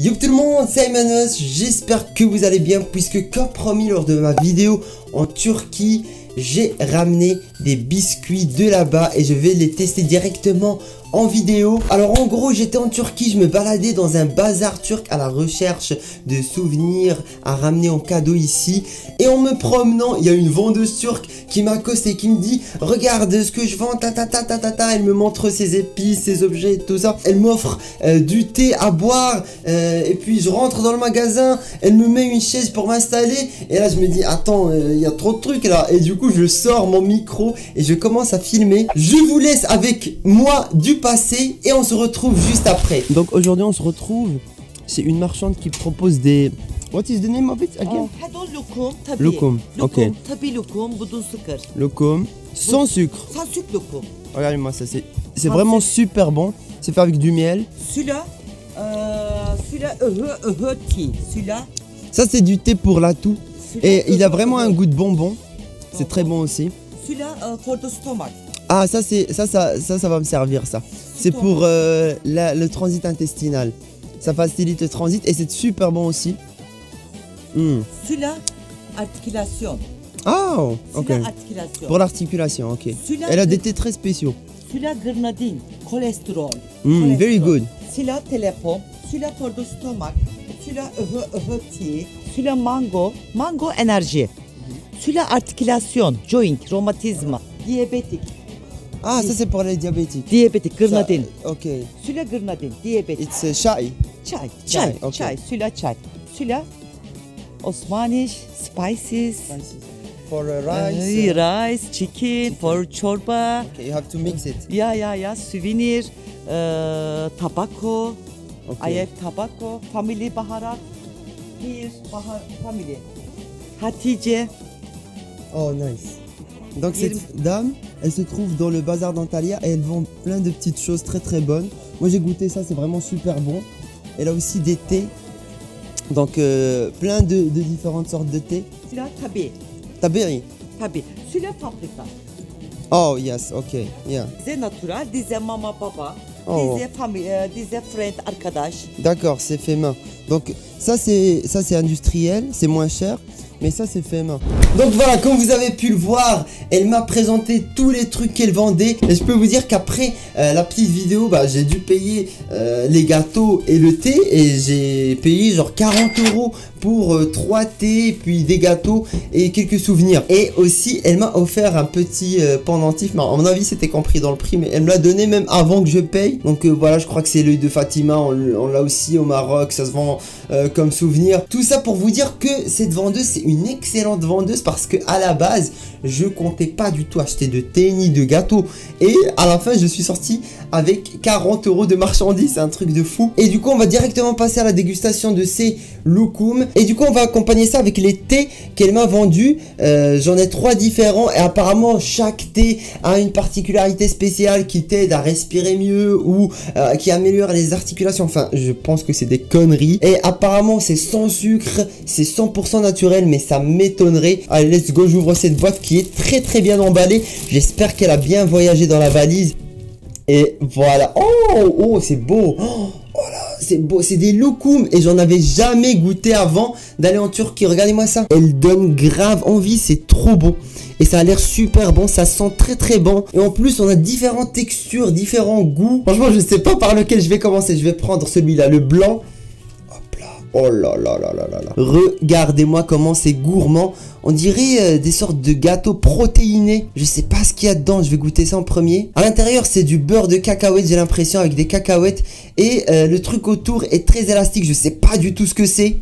Yo tout le monde, c'est Manos, j'espère que vous allez bien puisque comme promis lors de ma vidéo en Turquie, j'ai ramené des biscuits de là-bas et je vais les tester directement en vidéo. Alors en gros j'étais en Turquie, je me baladais dans un bazar turc à la recherche de souvenirs à ramener en cadeau ici. Et en me promenant, il y a une vendeuse turque qui m'accoste et qui me dit regarde ce que je vends, elle me montre ses épices, ses objets, tout ça. Elle m'offre du thé à boire et puis je rentre dans le magasin, elle me met une chaise pour m'installer et là je me dis attends, il y a trop de trucs là. Et du coup je sors mon micro et je commence à filmer. Je vous laisse avec moi du passé et on se retrouve juste après. Donc aujourd'hui on se retrouve, c'est une marchande qui propose des... What is the name of it again? Lokum, tabi. Lokum, ok. Tabi lokum, budun sucre. Lokum, sans sucre. Sans sucre lokum. Regardez-moi ça, c'est vraiment super bon. C'est fait avec du miel. Celui-là, thé. Celui-là. Ça c'est du thé pour la toux. Et il a vraiment un goût de bonbon. C'est très bon aussi. Celui-là, for the stomach. Ah ça va me servir ça. C'est pour le transit intestinal. Ça facilite le transit et c'est super bon aussi. Celui-là, articulation. Ah, ok. Articulation. Pour l'articulation, ok. Elle a des thés très spéciaux. Celui-là, grenadine, cholestérol. Very good. Celui-là, téléphone. Celui-là, for the stomach. Celui-là, thé. Celui-là, mango. Mango, énergie. Celui-là, articulation, joint, rhumatisme, diabétique. Ah, ça c'est pour les diabétiques. Diabétique, grenadine. Ok. Celui-là, grenadine, diabétique. It's chai. Chai. Okay. Chai. Celui-là, chai. Celui-là, Osmanish, spices. For rice. Rice, chicken, for chorba. Okay, you have to mix it. Yeah. Souvenir, tobacco. Okay. I have tobacco. Family baharat. Here, family. Hatice. Oh, nice. Donc cette dame, elle se trouve dans le bazar d'Antalya et elle vend plein de petites choses très très bonnes. Moi j'ai goûté ça, c'est vraiment super bon. Elle a aussi des thés. Donc plein de différentes sortes de thé. Celui-là, tabi. Taberi. Tabi. Celui-là, paprika. Oh yes, ok, yeah. Dize natural, dize mama baba. Oh. Dize family, dize friend, arkadaş. D'accord, c'est fait main. Donc ça c'est industriel, c'est moins cher. Mais ça c'est fait main. Donc voilà, comme vous avez pu le voir, elle m'a présenté tous les trucs qu'elle vendait. Et je peux vous dire qu'après la petite vidéo, j'ai dû payer les gâteaux et le thé. Et j'ai payé genre 40 € pour 3 thés, puis des gâteaux et quelques souvenirs. Et aussi, elle m'a offert un petit pendentif. Mais à mon avis, c'était compris dans le prix. Mais elle me l'a donné même avant que je paye. Donc voilà, je crois que c'est l'œil de Fatima. On l'a aussi au Maroc. Ça se vend comme souvenir. Tout ça pour vous dire que cette vendeuse, c'est une excellente vendeuse parce que à la base je comptais pas du tout acheter de thé ni de gâteau et à la fin je suis sorti avec 40 € de marchandises, c'est un truc de fou. Et du coup on va directement passer à la dégustation de ces loukoum et du coup on va accompagner ça avec les thés qu'elle m'a vendus. J'en ai 3 différents et apparemment chaque thé a une particularité spéciale qui t'aide à respirer mieux ou qui améliore les articulations. Enfin je pense que c'est des conneries et apparemment c'est sans sucre, c'est 100% naturel, mais ça m'étonnerait. Allez, let's go, j'ouvre cette boîte qui est très très bien emballée. J'espère qu'elle a bien voyagé dans la valise. Et voilà. Oh, c'est beau. Oh là, c'est beau. C'est des loukoum et j'en avais jamais goûté avant d'aller en Turquie. Regardez-moi ça. Elle donne grave envie, c'est trop beau. Et ça a l'air super bon, ça sent très très bon. Et en plus on a différentes textures, différents goûts. Franchement je sais pas par lequel je vais commencer. Je vais prendre celui-là, le blanc. Oh là là là là là là. Regardez-moi comment c'est gourmand. On dirait des sortes de gâteaux protéinés. Je sais pas ce qu'il y a dedans. Je vais goûter ça en premier. À l'intérieur, c'est du beurre de cacahuète, j'ai l'impression, avec des cacahuètes. Et le truc autour est très élastique. Je sais pas du tout ce que c'est.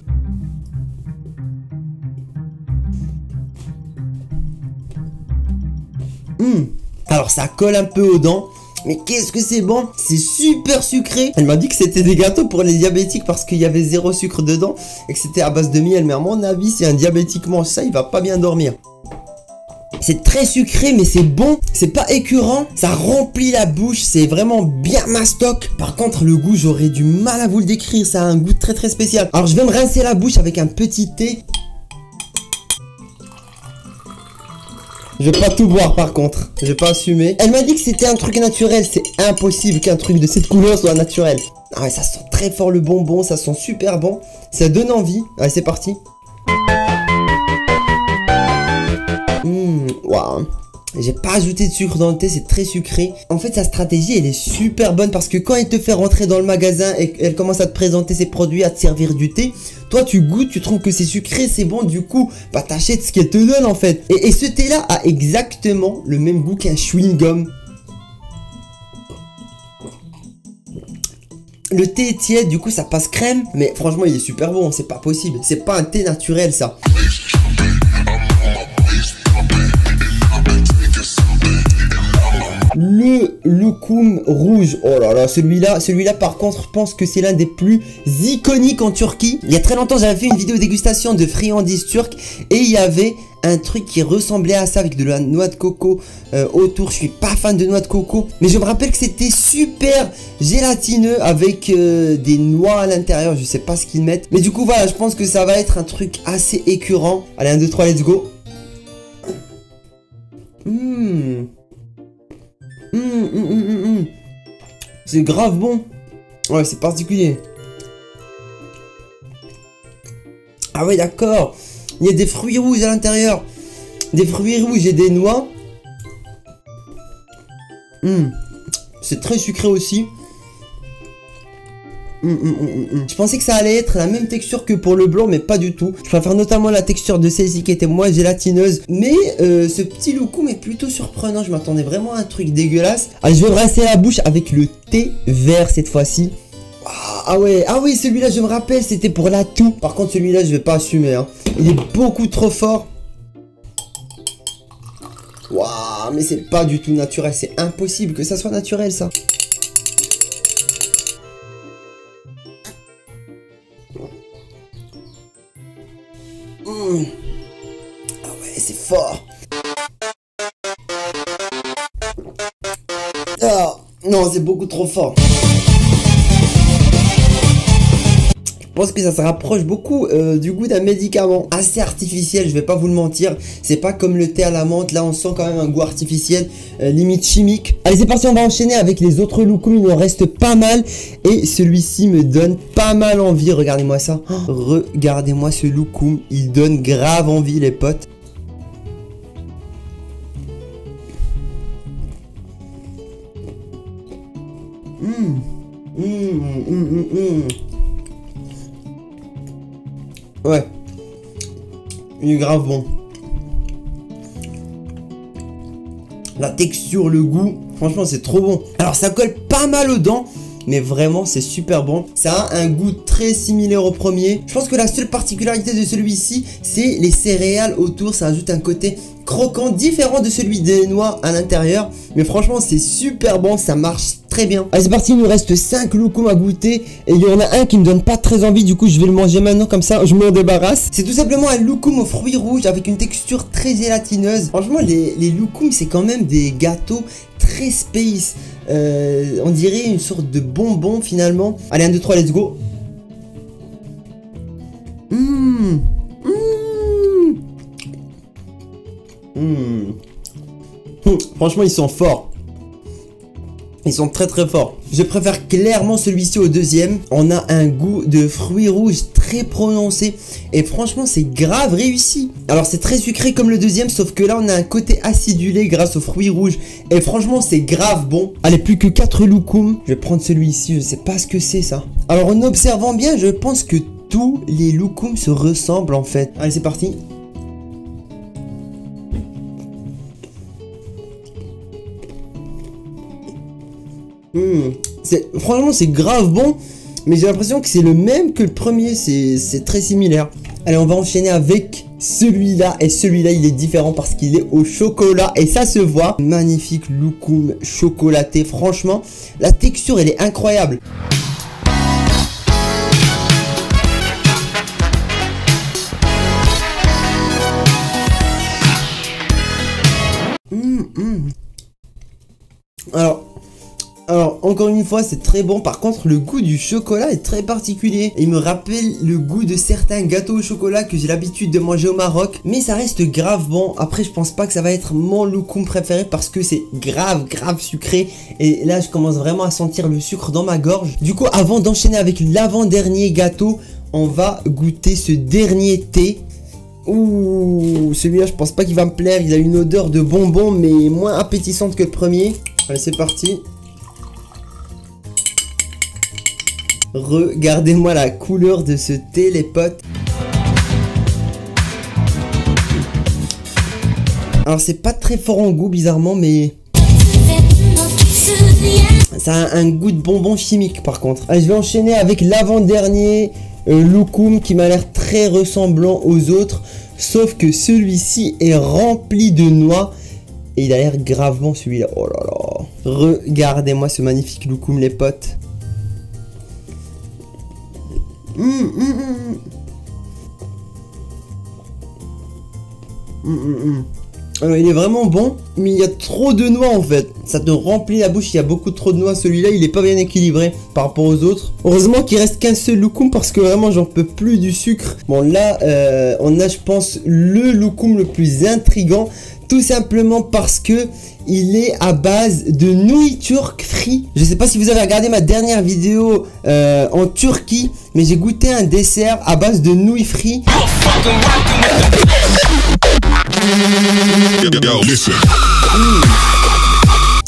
Alors ça colle un peu aux dents. Mais qu'est-ce que c'est bon, c'est super sucré. Elle m'a dit que c'était des gâteaux pour les diabétiques parce qu'il y avait 0 sucre dedans et que c'était à base de miel. Mais à mon avis, si un diabétique mange ça, il va pas bien dormir. C'est très sucré mais c'est bon, c'est pas écœurant, ça remplit la bouche, c'est vraiment bien mastoc. Par contre le goût, j'aurais du mal à vous le décrire, ça a un goût très très spécial. Alors je vais me rincer la bouche avec un petit thé. Je vais pas tout boire par contre, je vais pas assumer. Elle m'a dit que c'était un truc naturel, c'est impossible qu'un truc de cette couleur soit naturel. Ah ouais, ça sent très fort le bonbon, ça sent super bon. Ça donne envie. Allez, c'est parti. Waouh. J'ai pas ajouté de sucre dans le thé, c'est très sucré. En fait, sa stratégie, elle est super bonne parce que quand il te fait rentrer dans le magasin et elle commence à te présenter ses produits, à te servir du thé, toi, tu goûtes, tu trouves que c'est sucré, c'est bon, du coup, bah t'achètes ce qu'elle te donne en fait. Et ce thé-là a exactement le même goût qu'un chewing-gum. Le thé est tiède, du coup, ça passe crème, mais franchement, il est super bon, c'est pas possible. C'est pas un thé naturel, ça. Le loukoum rouge, oh là là, celui-là par contre, je pense que c'est l'un des plus iconiques en Turquie. Il y a très longtemps, j'avais fait une vidéo dégustation de friandises turques et il y avait un truc qui ressemblait à ça avec de la noix de coco autour. Je suis pas fan de noix de coco, mais je me rappelle que c'était super gélatineux avec des noix à l'intérieur. Je sais pas ce qu'ils mettent, mais du coup voilà, je pense que ça va être un truc assez écœurant. Allez, 1, 2, 3, let's go. C'est grave bon. Ouais, c'est particulier. Ah ouais, d'accord. Il y a des fruits rouges à l'intérieur. Des fruits rouges et des noix. C'est très sucré aussi. Je pensais que ça allait être la même texture que pour le blanc, mais pas du tout. Je préfère notamment la texture de celle-ci qui était moins gélatineuse. Mais ce petit loukoum est plutôt surprenant. Je m'attendais vraiment à un truc dégueulasse. Allez, je vais brasser la bouche avec le thé vert cette fois-ci. Ah ouais, celui-là je me rappelle, c'était pour la toux. Par contre celui-là je vais pas assumer, hein. Il est beaucoup trop fort. Waouh, mais c'est pas du tout naturel. C'est impossible que ça soit naturel, ça. Ah ouais, c'est fort. Ah, non, c'est beaucoup trop fort. Je pense que ça se rapproche beaucoup du goût d'un médicament assez artificiel, je vais pas vous le mentir. C'est pas comme le thé à la menthe, là on sent quand même un goût artificiel, limite chimique. Allez, c'est parti, on va enchaîner avec les autres loukoums, il en reste pas mal. Et celui-ci me donne pas mal envie, regardez-moi ça. Regardez-moi ce loukoum, il donne grave envie les potes. Ouais, il est grave bon. La texture, le goût, franchement c'est trop bon. Alors ça colle pas mal aux dents, mais vraiment c'est super bon. Ça a un goût très similaire au premier. Je pense que la seule particularité de celui-ci, c'est les céréales autour. Ça ajoute un côté croquant différent de celui des noix à l'intérieur. Mais franchement c'est super bon, ça marche très bien. Allez, c'est parti, il nous reste 5 loukoums à goûter. Et il y en a un qui me donne pas très envie, du coup je vais le manger maintenant, comme ça je m'en débarrasse. C'est tout simplement un loukoum aux fruits rouges avec une texture très gélatineuse. Franchement les loukoums c'est quand même des gâteaux très space. On dirait une sorte de bonbon finalement. Allez, 1, 2, 3, let's go. Franchement ils sont forts. Ils sont très très forts. Je préfère clairement celui-ci au deuxième. On a un goût de fruits rouges très prononcé. Et franchement c'est grave réussi. Alors c'est très sucré comme le deuxième, sauf que là on a un côté acidulé grâce aux fruits rouges. Et franchement c'est grave bon. Allez, plus que 4 loukoums. Je vais prendre celui-ci, je sais pas ce que c'est ça. Alors en observant bien, je pense que tous les loukoums se ressemblent en fait. Allez, c'est parti. Franchement c'est grave bon, mais j'ai l'impression que c'est le même que le premier, c'est très similaire. Allez, on va enchaîner avec celui-là, et celui-là il est différent parce qu'il est au chocolat et ça se voit. Magnifique loukoum chocolaté, franchement la texture elle est incroyable. Alors encore une fois c'est très bon. Par contre le goût du chocolat est très particulier. Il me rappelle le goût de certains gâteaux au chocolat que j'ai l'habitude de manger au Maroc. Mais ça reste grave bon. Après je pense pas que ça va être mon loukoum préféré parce que c'est grave sucré. Et là je commence vraiment à sentir le sucre dans ma gorge. Du coup avant d'enchaîner avec l'avant-dernier gâteau, on va goûter ce dernier thé. Ouh, celui-là je pense pas qu'il va me plaire. Il a une odeur de bonbon mais moins appétissante que le premier. Allez c'est parti. Regardez-moi la couleur de ce thé les potes. Alors c'est pas très fort en goût bizarrement mais ça a un goût de bonbon chimique par contre. Allez je vais enchaîner avec l'avant-dernier loukoum qui m'a l'air très ressemblant aux autres. Sauf que celui-ci est rempli de noix. Et il a l'air gravement celui-là. Oh là là. Regardez-moi ce magnifique loukoum les potes. Alors il est vraiment bon, mais il y a trop de noix en fait. Ça te remplit la bouche, il y a beaucoup trop de noix. Celui-là il est pas bien équilibré par rapport aux autres. Heureusement qu'il reste qu'un seul loukoum parce que vraiment j'en peux plus du sucre. Bon là on a je pense le loukoum le plus intriguant. Tout simplement parce que il est à base de nouilles turques frites. Je sais pas si vous avez regardé ma dernière vidéo en Turquie, mais j'ai goûté un dessert à base de nouilles frites.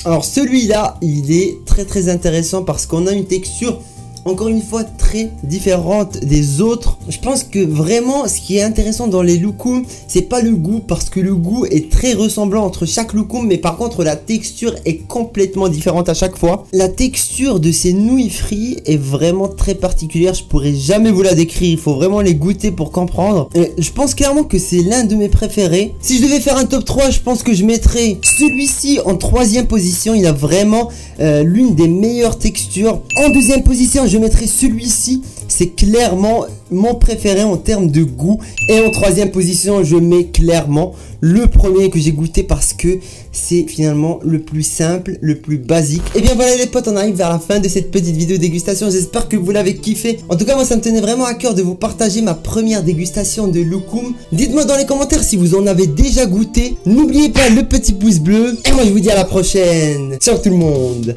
Alors celui-là, il est très intéressant parce qu'on a une texture encore une fois très différente des autres. Je pense que vraiment ce qui est intéressant dans les loukoums, c'est pas le goût parce que le goût est très ressemblant entre chaque loukoum, mais par contre la texture est complètement différente à chaque fois. La texture de ces nouilles frites est vraiment très particulière, je pourrais jamais vous la décrire, il faut vraiment les goûter pour comprendre. Je pense clairement que c'est l'un de mes préférés. Si je devais faire un top 3, je pense que je mettrais celui-ci en 3e position, il a vraiment l'une des meilleures textures. En 2e position, je mettrai celui-ci, c'est clairement mon préféré en termes de goût. Et en 3e position, je mets clairement le premier que j'ai goûté parce que c'est finalement le plus simple, le plus basique. Et bien voilà les potes, on arrive vers la fin de cette petite vidéo dégustation. J'espère que vous l'avez kiffé. En tout cas moi ça me tenait vraiment à cœur de vous partager ma première dégustation de loukoum. Dites-moi dans les commentaires si vous en avez déjà goûté. N'oubliez pas le petit pouce bleu. Et moi je vous dis à la prochaine. Ciao tout le monde.